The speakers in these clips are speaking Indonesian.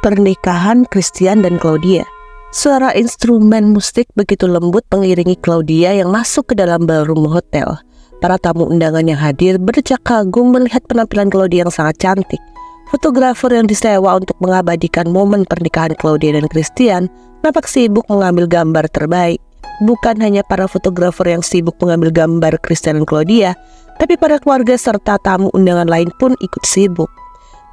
Pernikahan Christian dan Claudia. Suara instrumen musik begitu lembut mengiringi Claudia yang masuk ke dalam ballroom hotel. Para tamu undangan yang hadir berdecak kagum melihat penampilan Claudia yang sangat cantik. Fotografer yang disewa untuk mengabadikan momen pernikahan Claudia dan Christian nampak sibuk mengambil gambar terbaik. Bukan hanya para fotografer yang sibuk mengambil gambar Christian dan Claudia, tapi para keluarga serta tamu undangan lain pun ikut sibuk.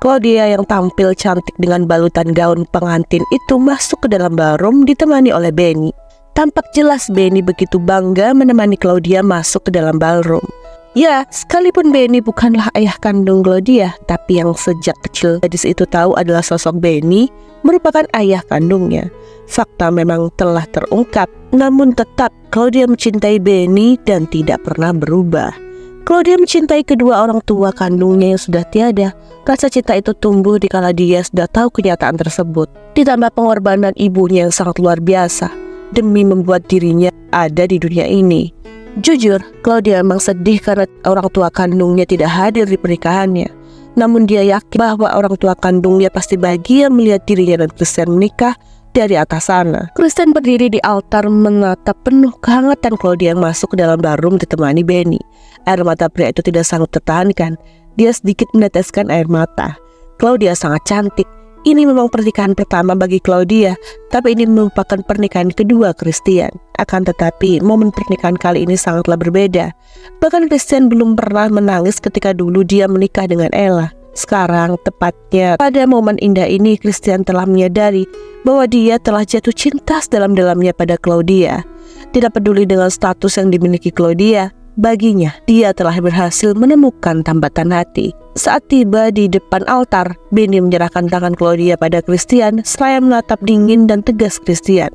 Claudia yang tampil cantik dengan balutan gaun pengantin itu masuk ke dalam ballroom ditemani oleh Benny. Tampak jelas Benny begitu bangga menemani Claudia masuk ke dalam ballroom. Ya, sekalipun Benny bukanlah ayah kandung Claudia, tapi yang sejak kecil gadis itu tahu adalah sosok Benny merupakan ayah kandungnya. Fakta memang telah terungkap, namun tetap Claudia mencintai Benny dan tidak pernah berubah. Claudia mencintai kedua orang tua kandungnya yang sudah tiada. Rasa cinta itu tumbuh dikala dia sudah tahu kenyataan tersebut. Ditambah pengorbanan ibunya yang sangat luar biasa demi membuat dirinya ada di dunia ini. Jujur, Claudia memang sedih karena orang tua kandungnya tidak hadir di pernikahannya. Namun dia yakin bahwa orang tua kandungnya pasti bahagia melihat dirinya dan Christian menikah dari atas sana. Christian berdiri di altar menatap penuh kehangatan Claudia yang masuk ke dalam ballroom ditemani Benny. Air mata pria itu tidak sanggup tertahankan. Dia sedikit meneteskan air mata. Claudia sangat cantik. Ini memang pernikahan pertama bagi Claudia, tapi ini merupakan pernikahan kedua Christian. Akan tetapi, momen pernikahan kali ini sangatlah berbeda. Bahkan Christian belum pernah menangis ketika dulu dia menikah dengan Ella. Sekarang, tepatnya pada momen indah ini, Christian telah menyadari bahwa dia telah jatuh cinta sedalam-dalamnya pada Claudia. Tidak peduli dengan status yang dimiliki Claudia, baginya dia telah berhasil menemukan tambatan hati. Saat tiba di depan altar, Benny menyerahkan tangan Claudia pada Christian seraya menatap dingin dan tegas Christian.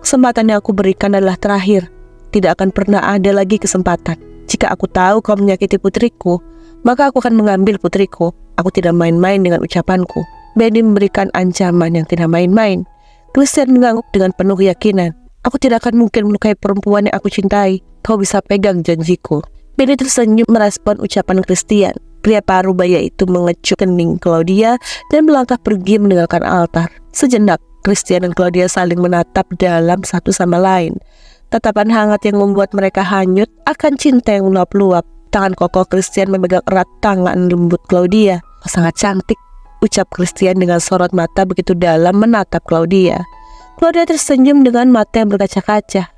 Kesempatan yang aku berikan adalah terakhir. Tidak akan pernah ada lagi kesempatan. Jika aku tahu kau menyakiti putriku, maka aku akan mengambil putriku. Aku tidak main-main dengan ucapanku. Benny memberikan ancaman yang tidak main-main. Christian mengangguk dengan penuh keyakinan. Aku tidak akan mungkin melukai perempuan yang aku cintai. Kau bisa pegang janjiku. Benny tersenyum merespon ucapan Christian. Pria parubaya itu mengecup kening Claudia dan melangkah pergi meninggalkan altar. Sejenak, Christian dan Claudia saling menatap dalam satu sama lain. Tatapan hangat yang membuat mereka hanyut akan cinta yang meluap-luap. Tangan kokoh Christian memegang erat tangan lembut Claudia. "Kau sangat cantik," ucap Christian dengan sorot mata begitu dalam menatap Claudia. Claudia tersenyum dengan mata yang berkaca-kaca.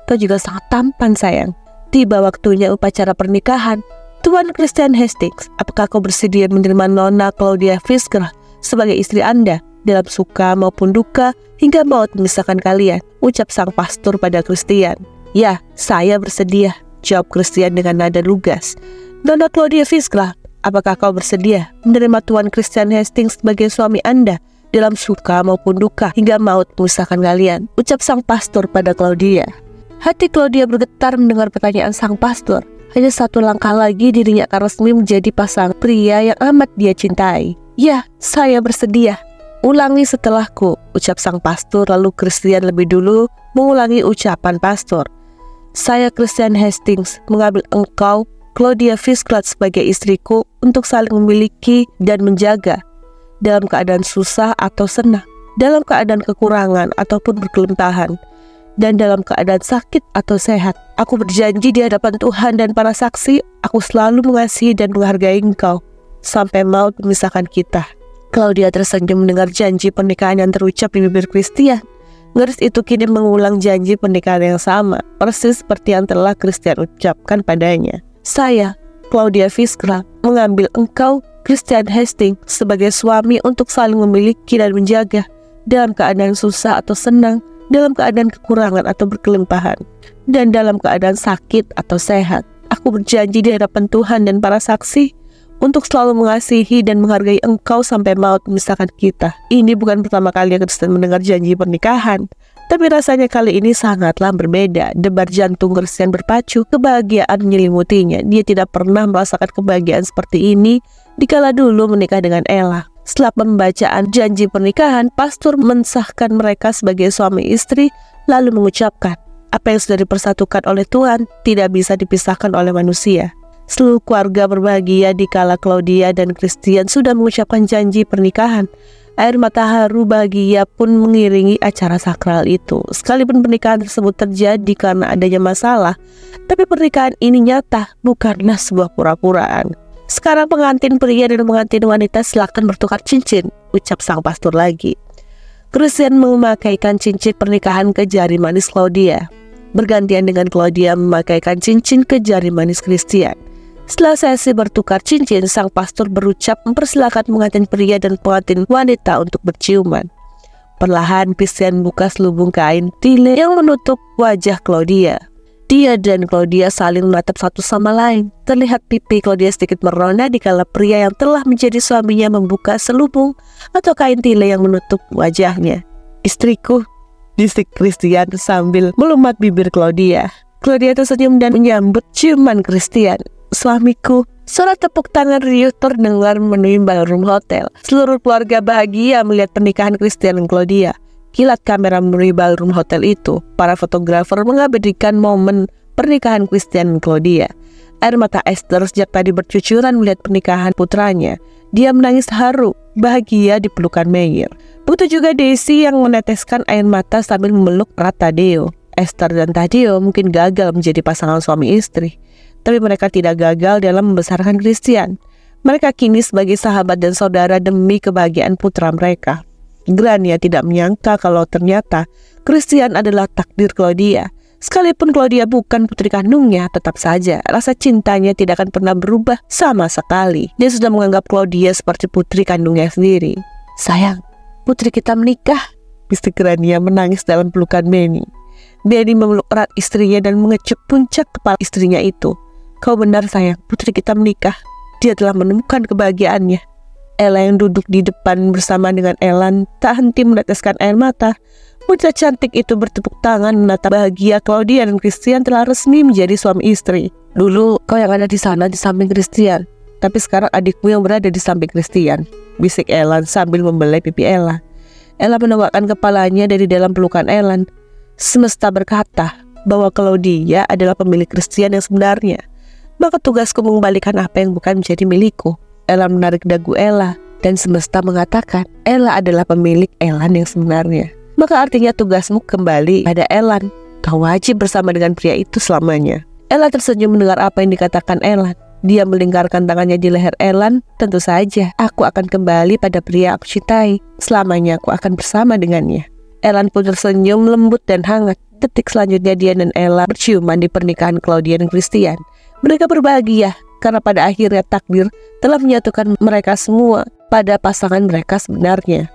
"Kau juga sangat tampan, sayang." Tiba waktunya upacara pernikahan. "Tuan Christian Hastings, apakah kau bersedia menerima Nona Claudia Fisker sebagai istri Anda dalam suka maupun duka hingga maut memisahkan kalian?" ucap sang pastor pada Christian. "Ya, saya bersedia," jawab Christian dengan nada lugas. "Nona Claudia Fisker, apakah kau bersedia menerima Tuan Christian Hastings sebagai suami Anda dalam suka maupun duka hingga maut memisahkan kalian?" ucap sang pastor pada Claudia. Hati Claudia bergetar mendengar pertanyaan sang pastor. Hanya satu langkah lagi dirinya akan resmi menjadi pasangan pria yang amat dia cintai. "Ya, saya bersedia." "Ulangi setelahku," ucap sang pastor, lalu Christian lebih dulu mengulangi ucapan pastor. "Saya Christian Hastings mengambil engkau, Claudia Fisker, sebagai istriku untuk saling memiliki dan menjaga dalam keadaan susah atau senang, dalam keadaan kekurangan ataupun berkelimpahan, dan dalam keadaan sakit atau sehat. Aku berjanji di hadapan Tuhan dan para saksi, aku selalu mengasihi dan menghargai engkau sampai maut memisahkan kita." Claudia tersenyum mendengar janji pernikahan yang terucap di bibir Christian. Gadis itu kini mengulang janji pernikahan yang sama, persis seperti yang telah Christian ucapkan padanya. "Saya, Claudia Fisker, mengambil engkau, Christian Hastings, sebagai suami untuk saling memiliki dan menjaga dalam keadaan susah atau senang, dalam keadaan kekurangan atau berkelimpahan, dan dalam keadaan sakit atau sehat. Aku berjanji di hadapan Tuhan dan para saksi untuk selalu mengasihi dan menghargai engkau sampai maut memisahkan kita." Ini bukan pertama kali Christian mendengar janji pernikahan, tapi rasanya kali ini sangatlah berbeda. Debar jantung Christian berpacu, kebahagiaan menyelimutinya. Dia tidak pernah merasakan kebahagiaan seperti ini dikala dulu menikah dengan Ella. Setelah pembacaan janji pernikahan, pastor mensahkan mereka sebagai suami istri, lalu mengucapkan, "Apa yang sudah dipersatukan oleh Tuhan tidak bisa dipisahkan oleh manusia." Seluruh keluarga berbahagia dikala Claudia dan Christian sudah mengucapkan janji pernikahan. Air mata haru bahagia pun mengiringi acara sakral itu. Sekalipun pernikahan tersebut terjadi karena adanya masalah, tapi pernikahan ini nyata, bukanlah sebuah pura-puraan. Sekarang pengantin pria dan pengantin wanita silakan bertukar cincin, ucap sang pastor lagi. Christian memakaikan cincin pernikahan ke jari manis Claudia, bergantian dengan Claudia memakaikan cincin ke jari manis Christian. Setelah sesi bertukar cincin, sang pastor berucap mempersilakan pengantin pria dan pengantin wanita untuk berciuman. Perlahan Christian buka selubung kain tile yang menutup wajah Claudia. Dia dan Claudia saling menatap satu sama lain. Terlihat pipi Claudia sedikit merona dikala pria yang telah menjadi suaminya membuka selubung atau kain tile yang menutup wajahnya. "Istriku," bisik Christian sambil melumat bibir Claudia. Claudia tersenyum dan menyambut ciuman Christian. "Suamiku." Suara tepuk tangan riuh terdengar memenuhi ballroom hotel. Seluruh keluarga bahagia melihat pernikahan Christian dan Claudia. Kilat kamera memenuhi ballroom hotel itu. Para fotografer mengabadikan momen pernikahan Christian dan Claudia. Air mata Esther sejak tadi bercucuran melihat pernikahan putranya. Dia menangis haru, bahagia di pelukan Meyer. Begitu juga Daisy yang meneteskan air mata sambil memeluk erat Tadeo. Esther dan Tadeo mungkin gagal menjadi pasangan suami istri, tapi mereka tidak gagal dalam membesarkan Christian. Mereka kini sebagai sahabat dan saudara demi kebahagiaan putra mereka. Grania tidak menyangka kalau ternyata Christian adalah takdir Claudia. Sekalipun Claudia bukan putri kandungnya, tetap saja rasa cintanya tidak akan pernah berubah sama sekali. Dia sudah menganggap Claudia seperti putri kandungnya sendiri. "Sayang, putri kita menikah," bisik Grania menangis dalam pelukan Benny. Benny memeluk erat istrinya dan mengecup puncak kepala istrinya itu. "Kau benar sayang, putri kita menikah. Dia telah menemukan kebahagiaannya." Ella yang duduk di depan bersama dengan Elan tak henti meneteskan air mata. Wanita cantik itu bertepuk tangan menatap bahagia Claudia dan Christian telah resmi menjadi suami istri. "Dulu kau yang ada di sana di samping Christian, tapi sekarang adikmu yang berada di samping Christian," bisik Elan sambil membelai pipi Ella. Ella menegakkan kepalanya dari dalam pelukan Elan. Semesta berkata bahwa Claudia adalah pemilik Christian yang sebenarnya. Maka tugasku mengembalikan apa yang bukan menjadi milikku. Ella menarik dagu Ella dan semesta mengatakan Ella adalah pemilik Elan yang sebenarnya. Maka artinya tugasmu kembali pada Elan. Kau wajib bersama dengan pria itu selamanya. Ella tersenyum mendengar apa yang dikatakan Elan. Dia melingkarkan tangannya di leher Elan. "Tentu saja, aku akan kembali pada pria aku cintai. Selamanya aku akan bersama dengannya." Elan pun tersenyum lembut dan hangat. Detik selanjutnya dia dan Ella berciuman di pernikahan Claudia dan Christian. Mereka berbahagia karena pada akhirnya takdir telah menyatukan mereka semua pada pasangan mereka sebenarnya.